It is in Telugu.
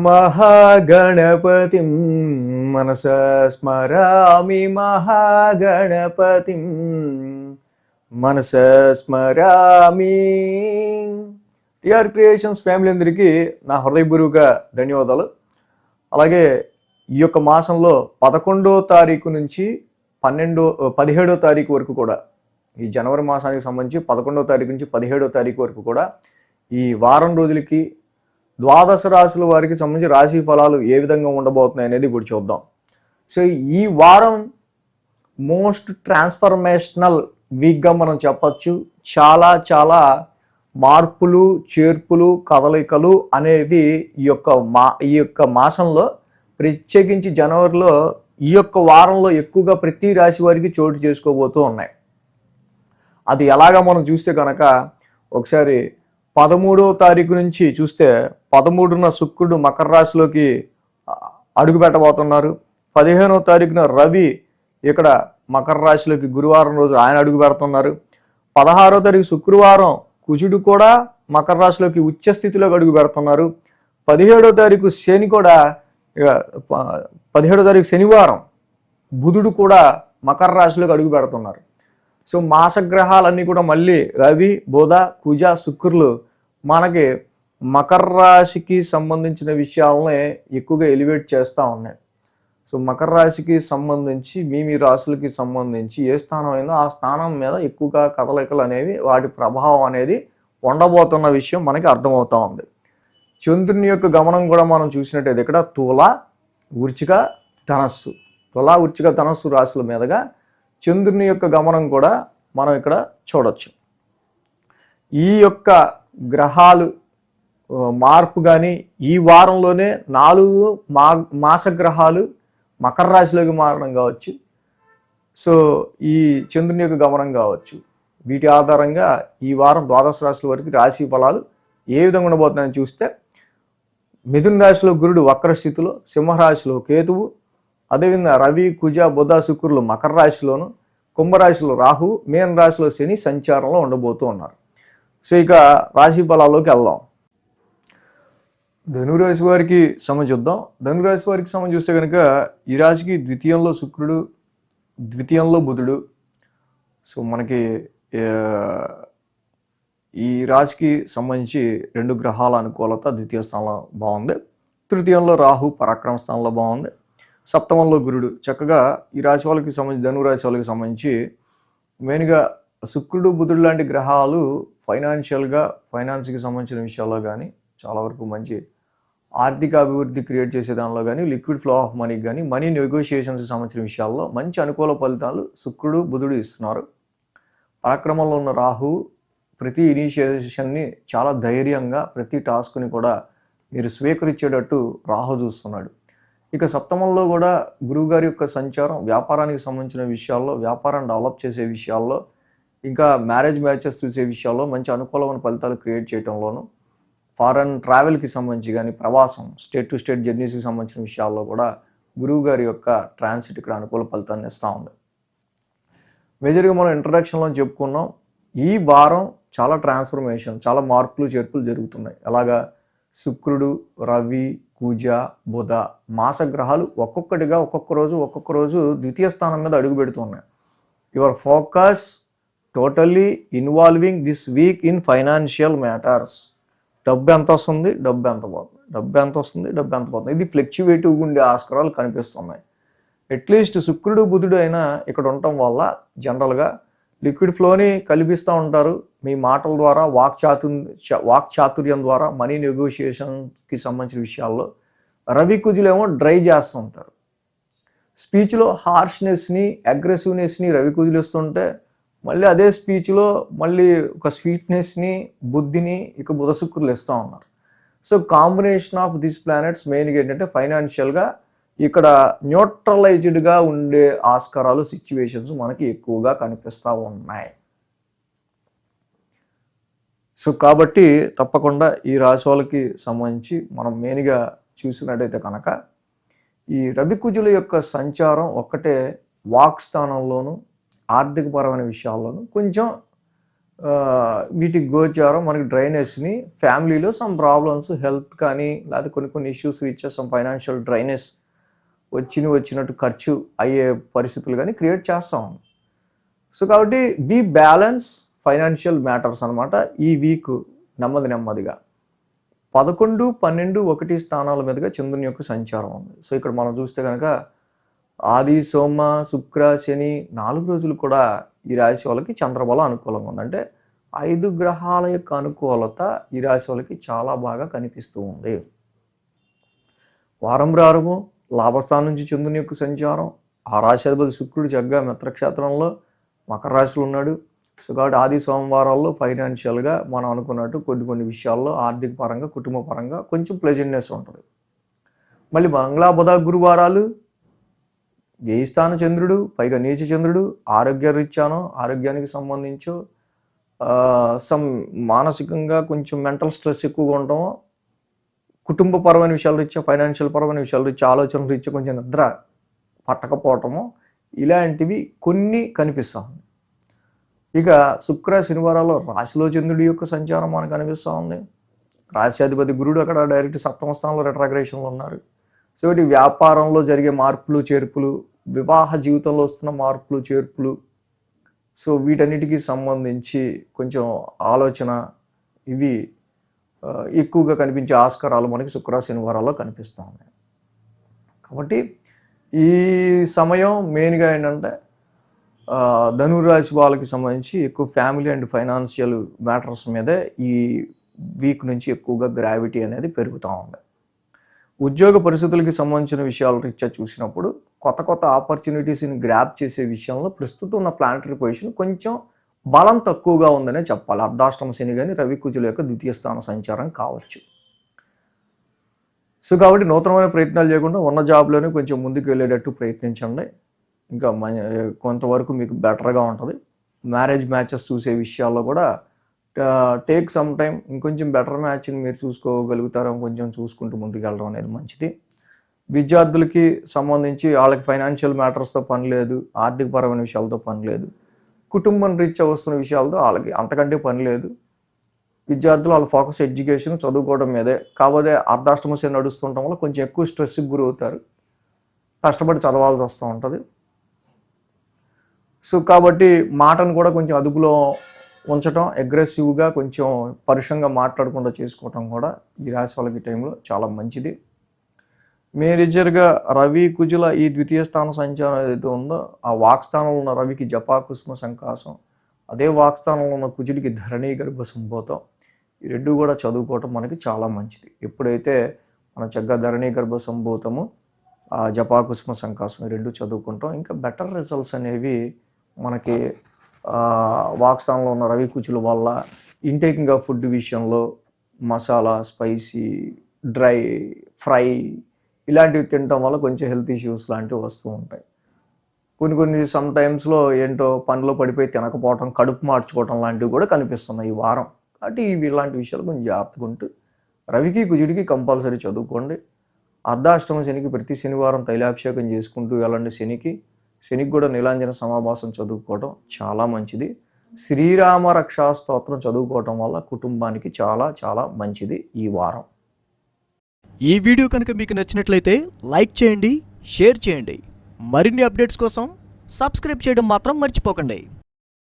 మహాగణపతిం మనసా స్మరామి మహాగణపతిం మనసా స్మరామి. టిఆర్ క్రియేషన్స్ ఫ్యామిలీ అందరికీ నా హృదయపూర్వక ధన్యవాదాలు. అలాగే ఈ యొక్క మాసంలో 11వ తారీఖు నుంచి 17వ తారీఖు వరకు కూడా, ఈ జనవరి మాసానికి సంబంధించి 11వ తారీఖు నుంచి 17వ తారీఖు వరకు కూడా ఈ వారం రోజులకి ద్వాదశ రాశుల వారికి సంబంధించి రాశి ఫలాలు ఏ విధంగా ఉండబోతున్నాయి అనేది ఇప్పుడు చూద్దాం. సో ఈ వారం మోస్ట్ ట్రాన్స్ఫర్మేషనల్ వీక్గా మనం చెప్పచ్చు. చాలా మార్పులు, చేర్పులు, కదలికలు అనేవి ఈ యొక్క మాసంలో, ప్రత్యేకించి జనవరిలో ఈ యొక్క వారంలో ఎక్కువగా ప్రతి రాశి వారికి చోటు చేసుకోబోతూ ఉన్నాయి. అది ఎలాగా మనం చూస్తే కనుక ఒకసారి 13వ తారీఖు నుంచి చూస్తే 13న శుక్రుడు మకర రాశిలోకి అడుగు పెట్టబోతున్నారు. 15వ తారీఖున రవి ఇక్కడ మకర రాశిలోకి గురువారం రోజు ఆయన అడుగు పెడుతున్నారు. 16వ తారీఖు శుక్రవారం కుజుడు కూడా మకర రాశిలోకి ఉచ్చ స్థితిలోకి అడుగు పెడుతున్నారు. 17వ తారీఖు శని కూడా 17వ తారీఖు శనివారం బుధుడు కూడా మకర రాశిలోకి అడుగు పెడుతున్నారు. సో మాసగ్రహాలన్నీ కూడా మళ్ళీ రవి, బుధ, కుజ, శుక్రులు మనకి మకర రాశికి సంబంధించిన విషయాలనే ఎక్కువగా ఎలివేట్ చేస్తూ ఉన్నాయి. సో మకర రాశికి సంబంధించి మీ రాశులకి సంబంధించి ఏ స్థానం అయిందో ఆ స్థానం మీద ఎక్కువగా కదలికలు అనేవి, వాటి ప్రభావం అనేది ఉండబోతున్న విషయం మనకి అర్థమవుతూ ఉంది. చంద్రుని యొక్క గమనం కూడా మనం చూసినట్టయితే ఇక్కడ తుల, వృశ్చిక, ధనస్సు, తుల, వృశ్చిక, ధనస్సు రాశుల మీదుగా చంద్రుని యొక్క గమనం కూడా మనం ఇక్కడ చూడొచ్చు. ఈ యొక్క గ్రహాలు మార్పు కానీ ఈ వారంలోనే 4 మాసగ్రహాలు మకర రాశిలోకి మారడం కావచ్చు. సో ఈ చంద్రుని యొక్క గమనం కావచ్చు. వీటి ఆధారంగా ఈ వారం ద్వాదశ రాశుల వరకు రాశి ఫలాలు ఏ విధంగా ఉండబోతున్నాయని చూస్తే, మిథున రాశిలో గురుడు వక్రస్థితిలో, సింహరాశిలో కేతువు, అదేవిధంగా రవి, కుజ, బుధ, శుక్రులు మకర రాశిలోను, కుంభరాశిలో రాహు, మీన రాశిలో శని సంచారంలో ఉండబోతూ ఉన్నారు. సో ఇక రాశి ఫలాల్లోకి వెళ్దాం. ధనురాశి వారికి చూద్దాం. ధనురాశి వారికి చూస్తే కనుక ఈ రాశికి ద్వితీయంలో శుక్రుడు, ద్వితీయంలో బుధుడు. సో మనకి ఈ రాశికి సంబంధించి 2 గ్రహాల అనుకూలత ద్వితీయ స్థానంలో బాగుంది. తృతీయంలో రాహు పరాక్రమ స్థానంలో బాగుంది. సప్తమంలో గురుడు. చక్కగా ఈ రాశి వాళ్ళకి సంబంధించి, ధనురాశి వాళ్ళకి సంబంధించి మెయిన్గా శుక్రుడు, బుధుడు లాంటి గ్రహాలు ఫైనాన్స్కి సంబంధించిన విషయాల్లో కానీ చాలా వరకు మంచి ఆర్థిక అభివృద్ధి క్రియేట్ చేసే దానిలో కానీ, లిక్విడ్ ఫ్లో ఆఫ్ మనీకి కానీ, మనీ నెగోషియేషన్స్కి సంబంధించిన విషయాల్లో మంచి అనుకూల ఫలితాలు శుక్రుడు, బుధుడు ఇస్తున్నారు. పరాక్రమంలో ఉన్న రాహు ప్రతి ఇనిషియేషన్ని చాలా ధైర్యంగా, ప్రతి టాస్క్ని కూడా మీరు స్వీకరించేటట్టు రాహు చూస్తున్నాడు. ఇక సప్తమంలో కూడా గురువుగారి యొక్క సంచారం వ్యాపారానికి సంబంధించిన విషయాల్లో, వ్యాపారాన్ని డెవలప్ చేసే విషయాల్లో, ఇంకా మ్యారేజ్ మ్యాచెస్ చూసే విషయాల్లో మంచి అనుకూలమైన ఫలితాలు క్రియేట్ చేయడంలోనూ, ఫారెన్ ట్రావెల్కి సంబంధించి కానీ, ప్రవాసం, స్టేట్ టు స్టేట్ జర్నీస్కి సంబంధించిన విషయాల్లో కూడా గురువు గారి యొక్క ట్రాన్సిట్ ఇక్కడ అనుకూల ఫలితాన్ని ఇస్తూ ఉంది. మేజర్గా మనం ఇంట్రడక్షన్లో చెప్పుకున్నాం, ఈ వారం చాలా ట్రాన్స్ఫర్మేషన్, చాలా మార్పులు, చేర్పులు జరుగుతున్నాయి. అలాగా శుక్రుడు, రవి, కుజ, బుధ మాసగ్రహాలు ఒక్కొక్క రోజు ద్వితీయ స్థానం మీద అడుగు పెడుతున్నాయి. Your focus totally involving this week in financial matters. డబ్బు ఎంత వస్తుంది, డబ్బు ఎంత పోతుంది, డబ్బు ఎంత వస్తుంది, డబ్బు ఎంత పోతుంది, ఇది ఫ్లెక్చువేటివ్గా ఉండే ఆస్కారాలు కనిపిస్తున్నాయి. అట్లీస్ట్ శుక్రుడు, బుధుడు అయినా ఇక్కడ ఉండటం వల్ల జనరల్గా లిక్విడ్ ఫ్లోని కల్పిస్తూ ఉంటారు. మీ మాటల ద్వారా, వాక్చాతుర్యం ద్వారా మనీ నెగోషియేషన్కి సంబంధించిన విషయాల్లో. రవి, కుజులేమో డ్రై చేస్తూ ఉంటారు. స్పీచ్లో హార్ష్నెస్ని, అగ్రెసివ్నెస్ని రవి, కుజులు ఇస్తుంటే, మళ్ళీ అదే స్పీచ్లో మళ్ళీ ఒక స్వీట్నెస్ని, బుద్ధిని ఇక బుధ, శుక్రులు ఇస్తూ ఉన్నారు. So combination of these planets మెయిన్గా ఏంటంటే ఫైనాన్షియల్గా ఇక్కడ న్యూట్రలైజ్డ్గా ఉండే ఆస్కారాలు, సిచ్యువేషన్స్ మనకి ఎక్కువగా కనిపిస్తూ ఉన్నాయి. సో కాబట్టి తప్పకుండా ఈ రాశి వాళ్ళకి సంబంధించి మనం మెయిన్గా చూసినట్టయితే కనుక ఈ రవి, కుజుల యొక్క సంచారం ఒక్కటే వాక్ స్థానంలోనూ, ఆర్థికపరమైన విషయాల్లోనూ కొంచెం వీటికి గోచారం మనకి డ్రైనెస్ని ఫ్యామిలీలో సమ్ ప్రాబ్లమ్స్ హెల్త్ కానీ లేకపోతే కొన్ని ఇష్యూస్ రీత్యా సమ్ ఫైనాన్షియల్ డ్రైనెస్ వచ్చినట్టు ఖర్చు అయ్యే పరిస్థితులు కానీ క్రియేట్ చేస్తాం. సో కాబట్టి బీ బ్యాలెన్స్ ఫైనాన్షియల్ మ్యాటర్స్ అనమాట. ఈ వీక్ నెమ్మదిగా 11, 12, 1 స్థానాల మీదుగా చంద్రుని యొక్క సంచారం ఉంది. సో ఇక్కడ మనం చూస్తే కనుక ఆది, సోమ, శుక్ర, శని 4 రోజులు కూడా ఈ రాశి వాళ్ళకి చంద్రబలం అనుకూలంగా ఉంది. అంటే 5 గ్రహాల యొక్క అనుకూలత ఈ రాశి వాళ్ళకి చాలా బాగా కనిపిస్తూ ఉంది. వారం ప్రారంభం లాభస్థానం నుంచి చంద్రుని యొక్క సంచారం, ఆ రాశాధిపతి శుక్రుడు చక్కగా మిత్రక్షేత్రంలో మకర రాశిలో ఉన్నాడు. సో కాబట్టి ఆది సోమవారాల్లో ఫైనాన్షియల్గా మనం అనుకున్నట్టు కొన్ని విషయాల్లో ఆర్థిక పరంగా కుటుంబ పరంగా కొంచెం ప్లెజెంట్నెస్ ఉంటుంది. మళ్ళీ మంగళ బుధ గురువారాలు వ్యయ స్థాన చంద్రుడు, పైగా నీచ చంద్రుడు, ఆరోగ్య రీత్యానో ఆరోగ్యానికి సంబంధించో సమ్ మానసికంగా కొంచెం మెంటల్ స్ట్రెస్ ఎక్కువగా ఉండటమో, కుటుంబపరమైన విషయాల రీత్యా ఫైనాన్షియల్ పరమైన విషయాల రీత్యా ఆలోచన రీత్యా కొంచెం నిద్ర పట్టకపోవటము ఇలాంటివి కొన్ని కనిపిస్తూ ఉంది. ఇక శుక్ర శనివారాల్లో రాశిలో చంద్రుడి యొక్క సంచారం మనకు కనిపిస్తూ ఉంది. రాశ్యాధిపతి గురుడు అక్కడ డైరెక్ట్ 7వ స్థానంలో రెట్రాగ్రేషన్లో ఉన్నారు. సో ఇటు వ్యాపారంలో జరిగే మార్పులు చేర్పులు, వివాహ జీవితంలో వస్తున్న మార్పులు చేర్పులు, సో వీటన్నిటికీ సంబంధించి కొంచెం ఆలోచన ఇవి ఎక్కువగా కనిపించే ఆస్కారాలు మనకి శుక్ర శనివారాల్లో కనిపిస్తూ ఉన్నాయి. కాబట్టి ఈ సమయం మెయిన్గా ఏంటంటే ధనురాశి వాళ్ళకి సంబంధించి ఎక్కువ ఫ్యామిలీ అండ్ ఫైనాన్షియల్ మ్యాటర్స్ మీదే ఈ వీక్ నుంచి ఎక్కువగా గ్రావిటీ అనేది పెరుగుతూ ఉంది. ఉద్యోగ పరిస్థితులకి సంబంధించిన విషయాల రీత్యా చూసినప్పుడు కొత్త ఆపర్చునిటీస్ని గ్రాప్ చేసే విషయంలో ప్రస్తుతం ఉన్న ప్లానటరీ పొజిషన్ కొంచెం బలం తక్కువగా ఉందనే చెప్పాలి. అర్ధాష్టమ శని కానీ రవి కుజుల యొక్క ద్వితీయ స్థాన సంచారం కావచ్చు. సో కాబట్టి నూతనమైన ప్రయత్నాలు చేయకుండా ఉన్న జాబ్లోనే కొంచెం ముందుకు వెళ్ళేటట్టు ప్రయత్నించండి. ఇంకా కొంతవరకు మీకు బెటర్గా ఉంటుంది. మ్యారేజ్ మ్యాచెస్ చూసే విషయాల్లో కూడా టేక్ సమ్ టైం, ఇంకొంచెం బెటర్ మ్యాచ్ని మీరు చూసుకోగలుగుతారో కొంచెం చూసుకుంటూ ముందుకు వెళ్ళడం అనేది మంచిది. విద్యార్థులకి సంబంధించి వాళ్ళకి ఫైనాన్షియల్ మ్యాటర్స్తో పని లేదు, ఆర్థికపరమైన విషయాలతో పని లేదు, కుటుంబం రీత్యా వస్తున్న విషయాలతో వాళ్ళకి అంతకంటే పని లేదు. విద్యార్థులు వాళ్ళ ఫోకస్ ఎడ్యుకేషన్ చదువుకోవడం మీదే. కాకపోతే అర్ధాష్టమ శని నడుస్తుండటం వల్ల కొంచెం ఎక్కువ స్ట్రెస్కి గురవుతారు, కష్టపడి చదవాల్సి వస్తూ ఉంటుంది. సో కాబట్టి మాటను కూడా కొంచెం అదుపులో ఉంచడం, అగ్రెసివ్గా కొంచెం పరుషంగా మాట్లాడకుండా చేసుకోవటం కూడా ఈ రాశి వాళ్ళకి టైంలో చాలా మంచిది. మేజర్గా రవి కుజుల ఈ ద్వితీయ స్థాన సంచారం ఏదైతే ఉందో ఆ వాక్స్థానంలో ఉన్న రవికి జపా కుసుమ సంకాసం, అదే వాక్స్థానంలో ఉన్న కుజుడికి ధరణీ గర్భ సంభూతం, ఈ రెండు కూడా చదువుకోవటం మనకి చాలా మంచిది. ఎప్పుడైతే మనం చక్కగా ధరణీ గర్భ సంభూతము ఆ జపా కుసుమ సంకాసం ఈ రెండు చదువుకుంటాం, ఇంకా బెటర్ రిజల్ట్స్ అనేవి మనకి వాక్స్థానంలో ఉన్న రవి కుజుల వల్ల ఇంటేకింగ్ ఆఫ్ ఫుడ్ విషయంలో మసాలా, స్పైసీ, డ్రై, ఫ్రై ఇలాంటివి తినటం వల్ల కొంచెం హెల్త్ ఇష్యూస్ లాంటివి వస్తూ ఉంటాయి. కొన్ని సమ్ టైమ్స్లో ఏంటో పనిలో పడిపోయి తినకపోవటం, కడుపు మార్చుకోవటం లాంటివి కూడా కనిపిస్తున్నాయి ఈ వారం. కాబట్టి ఇలాంటి విషయాలు కొంచెం జాగ్రత్తగా ఉంటూ రవికి కుజుడికి కంపల్సరీ చదువుకోండి. అర్ధాష్టమ శనికి ప్రతి శనివారం తైలాభిషేకం చేసుకుంటూ వెళ్ళండి. శనికి కూడా నీలాంజన సమాభాసం చదువుకోవటం చాలా మంచిది. శ్రీరామ రక్షా స్తోత్రం చదువుకోవటం వల్ల కుటుంబానికి చాలా చాలా మంచిది ఈ వారం. ఈ వీడియో కనుక మీకు నచ్చినట్లయితే లైక్ చేయండి, షేర్ చేయండి. మరిన్ని అప్డేట్స్ కోసం సబ్స్క్రైబ్ చేయడం మాత్రం మర్చిపోకండి.